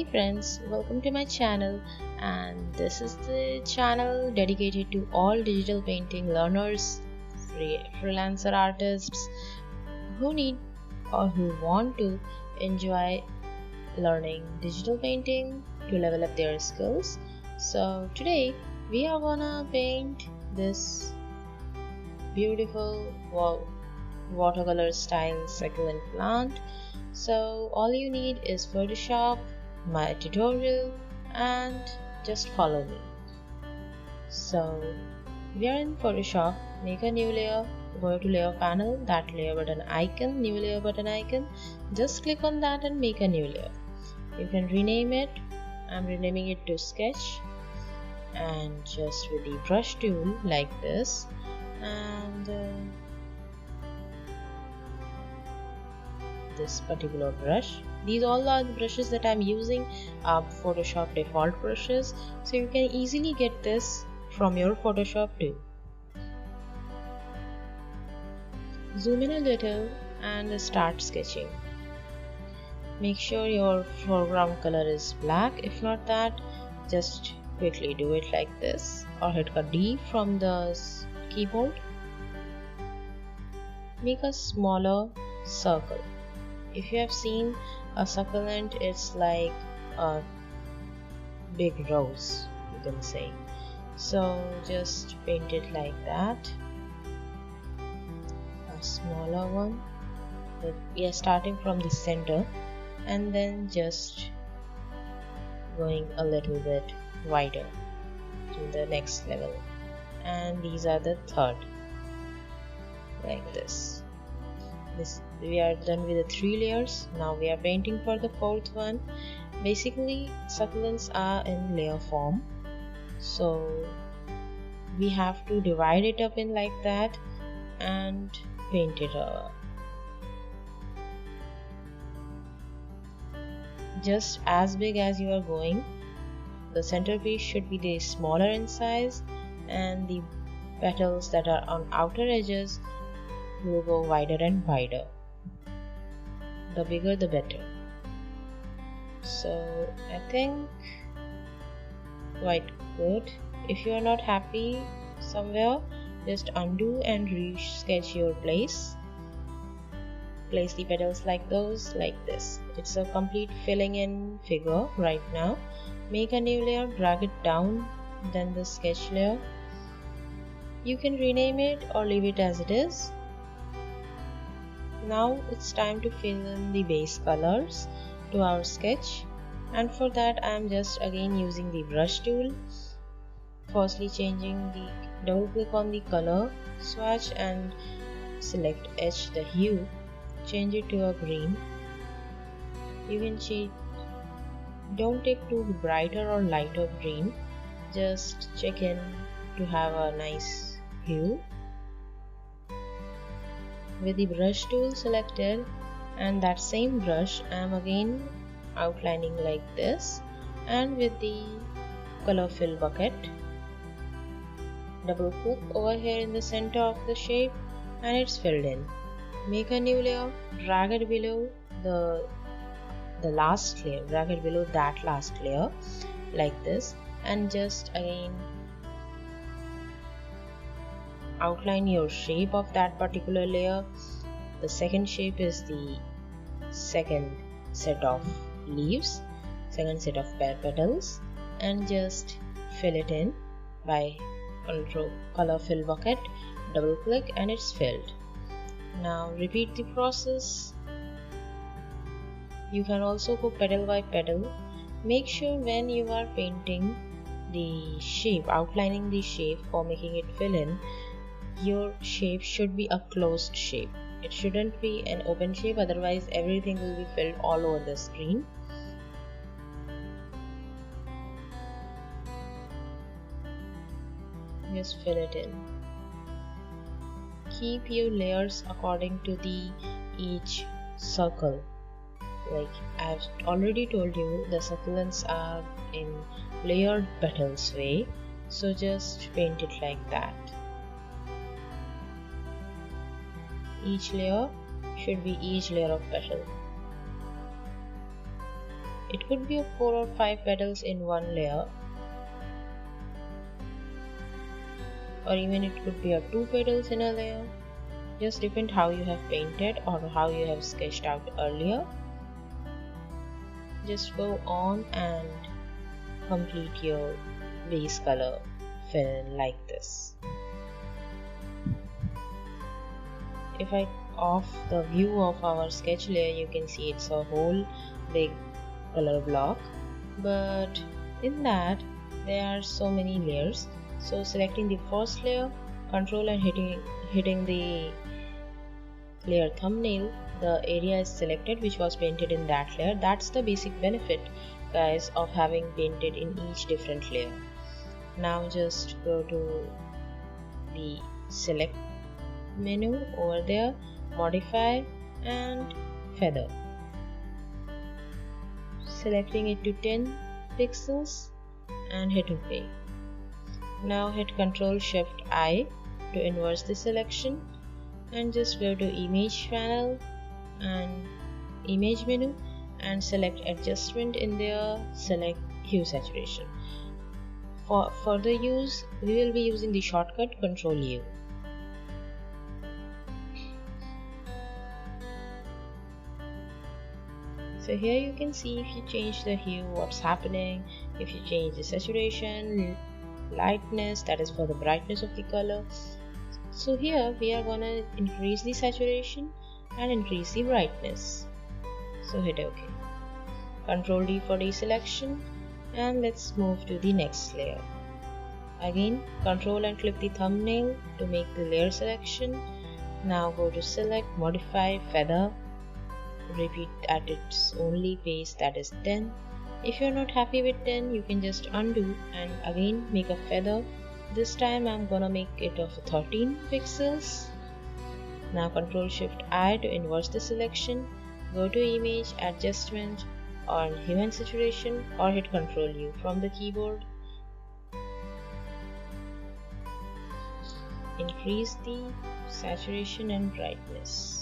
Hey friends, welcome to my channel, and this is the channel dedicated to all digital painting learners, freelancer artists who need or who want to enjoy learning digital painting to level up their skills. So today we are gonna paint this beautiful watercolor style succulent plant. So all you need is Photoshop, my tutorial, and just follow me. So we are in Photoshop. Make a new layer, go to layer panel, that layer button icon, new layer button icon, just click on that and make a new layer. You can rename it. I'm renaming it to sketch, and just with the brush tool like this, and this particular brush. These all are the brushes that I'm using, Photoshop default brushes, so you can easily get this from your Photoshop too. Zoom in a little and start sketching. Make sure your foreground color is black. If not that, just quickly do it like this, or hit a D from the keyboard. Make a smaller circle. If you have seen a succulent, it's like a big rose, you can say. So just paint it like that, a smaller one. But we are starting from the center and then just going a little bit wider to the next level, and these are the third, like this. We are done with the 3 layers. Now we are painting for the 4th one. Basically succulents are in layer form, so we have to divide it up in like that and paint it just as big as you are going. The centerpiece should be the smaller in size, and the petals that are on outer edges will go wider and wider. The bigger the better. So I think quite good. If you are not happy somewhere, just undo and re-sketch your place. Place the petals like those, like this. It's a complete filling in figure right now. Make a new layer, drag it down, then the sketch layer. You can rename it or leave it as it is. Now it's time to fill in the base colors to our sketch, and for that I am just again using the brush tool. Firstly double click on the color swatch and select H, the hue, change it to a green. You can change, don't take too brighter or lighter green, just check in to have a nice hue. With the brush tool selected and that same brush, I am again outlining like this, and with the color fill bucket, double click over here in the center of the shape and it's filled in. Make a new layer, drag it below the last layer, drag it below that last layer like this, and just again outline your shape of that particular layer. The second shape is the second set of leaves, second set of petals, and just fill it in by control color fill bucket, double click and it's filled. Now repeat the process. You can also go petal by petal. Make sure when you are painting the shape, outlining the shape or making it fill in, your shape should be a closed shape. It shouldn't be an open shape, otherwise everything will be filled all over the screen. Just fill it in. Keep your layers according to each circle. Like I've already told you, the succulents are in layered petals way, so just paint it like that. Each layer should be each layer of petal. It could be 4 or 5 petals in one layer, or even it could be 2 petals in a layer. Just depend how you have painted or how you have sketched out earlier. Just go on and complete your base color fill like this. If I off the view of our sketch layer, you can see it's a whole big color block, but in that there are so many layers. So selecting the first layer, control and hitting the layer thumbnail, the area is selected which was painted in that layer. That's the basic benefit, guys, of having painted in each different layer. Now just go to the select menu over there, modify and feather, selecting it to 10 pixels and hit OK. Now hit Ctrl Shift I to inverse the selection and just go to image panel and image menu and select adjustment. In there select hue saturation. For further use, we will be using the shortcut Ctrl U. So here you can see if you change the hue, what's happening. If you change the saturation, lightness, that is for the brightness of the color. So here we are gonna increase the saturation and increase the brightness. So hit OK. Ctrl D for deselection, and let's move to the next layer. Again, control and click the thumbnail to make the layer selection. Now go to select, modify, feather. Repeat at its only pace, that is 10. If you're not happy with 10, you can just undo and again make a feather. This time I'm gonna make it of 13 pixels. Now Ctrl Shift I to inverse the selection. Go to image, adjustment on hue and saturation, or hit Ctrl U from the keyboard. Increase the saturation and brightness.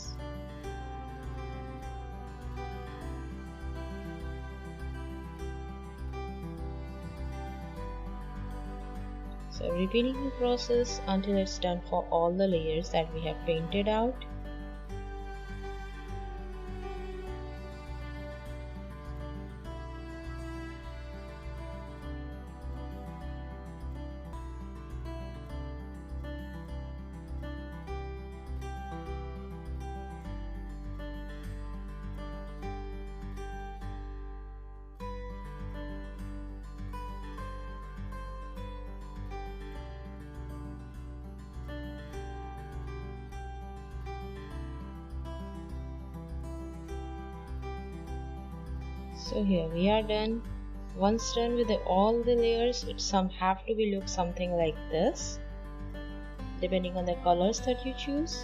So repeating the process until it's done for all the layers that we have painted out. So here we are done. Once done with all the layers, some have to be look something like this, depending on the colors that you choose.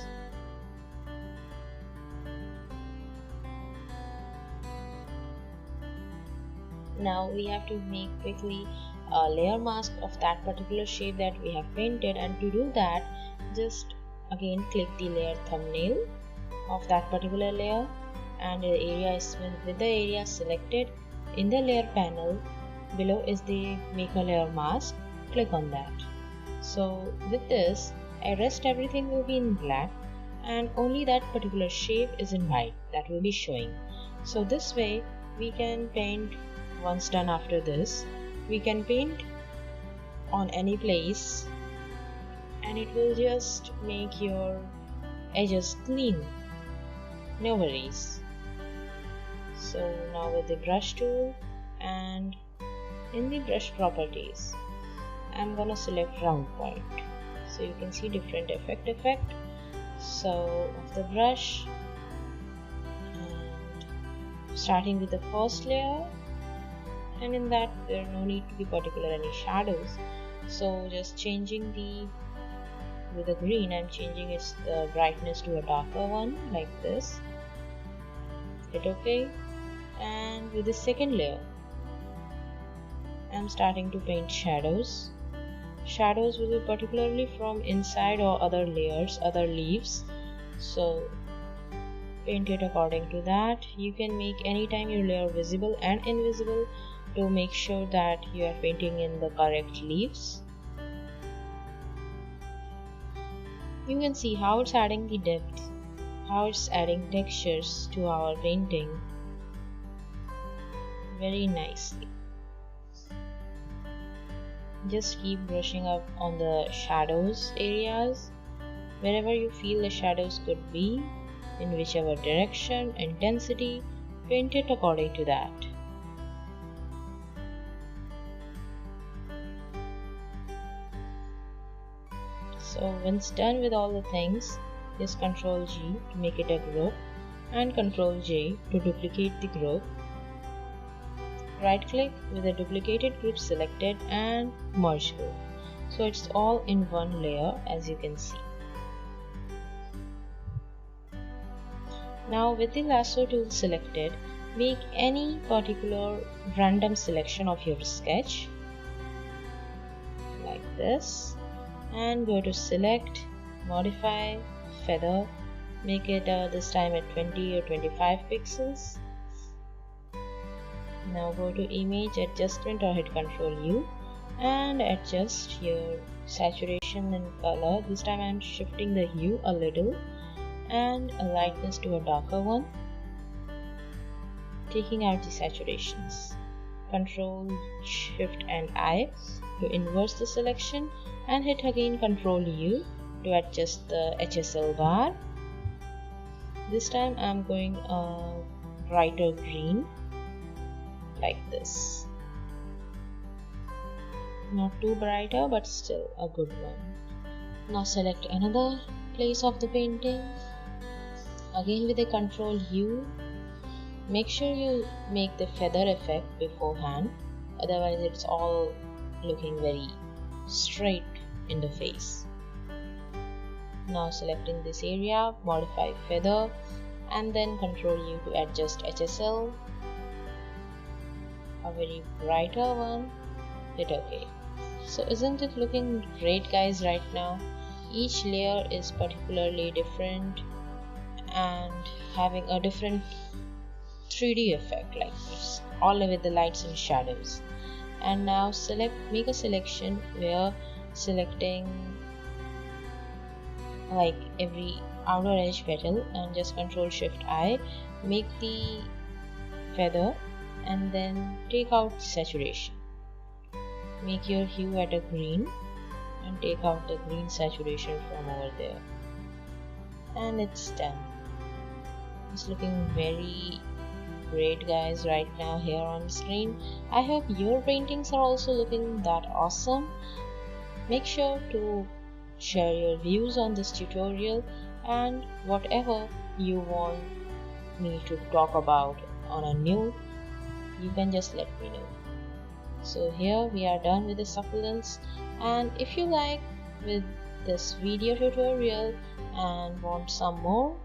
Now we have to make quickly a layer mask of that particular shape that we have painted, and to do that, just again click the layer thumbnail of that particular layer, and the area is with the area selected. In the layer panel below is the make a layer mask. Click on that. So with this, rest everything will be in black and only that particular shape is in white that will be showing. So this way we can paint. Once done after this, we can paint on any place and it will just make your edges clean. No worries. So now with the brush tool and in the brush properties, I'm gonna select round point. So you can see different effect. So of the brush, and starting with the first layer, and in that there no need to be particular any shadows. So just changing with the green, I'm changing its brightness to a darker one like this. Hit OK. And with the second layer, I'm starting to paint shadows. Shadows will be particularly from inside or other layers, other leaves. So paint it according to that. You can make anytime your layer visible and invisible to make sure that you are painting in the correct leaves. You can see how it's adding the depth, how it's adding textures to our painting very nicely. Just keep brushing up on the shadows areas. Wherever you feel the shadows could be, in whichever direction, intensity, paint it according to that. So once done with all the things, just Ctrl G to make it a group and Ctrl J to duplicate the group. Right click with the duplicated group selected and merge group. So it's all in one layer, as you can see. Now with the lasso tool selected, make any particular random selection of your sketch like this and go to select, modify, feather, make it this time at 20 or 25 pixels. Now go to image adjustment or hit Ctrl U and adjust your saturation and color. This time I am shifting the hue a little and a lightness to a darker one, taking out the saturations. Ctrl Shift and I to inverse the selection and hit again Ctrl U to adjust the HSL bar. This time I am going a brighter green like this. Not too brighter but still a good one. Now select another place of the painting. Again with a Ctrl U. Make sure you make the feather effect beforehand, otherwise it's all looking very straight in the face. Now selecting this area, modify feather and then Ctrl U to adjust HSL. A very brighter one, hit OK. So isn't it looking great guys right now? Each layer is particularly different and having a different 3D effect, like this, all with the lights and shadows. And now make a selection where selecting like every outer edge petal and just Ctrl Shift I, make the feather and then take out saturation. Make your hue at a green and take out the green saturation from over there. And it's done. It's looking very great guys right now here on screen. I hope your paintings are also looking that awesome. Make sure to share your views on this tutorial and whatever you want me to talk about on a new, you can just let me know. So here we are done with the succulents, and if you like with this video tutorial and want some more,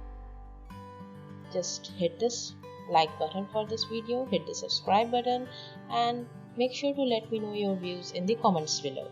just hit this like button for this video, hit the subscribe button and make sure to let me know your views in the comments below.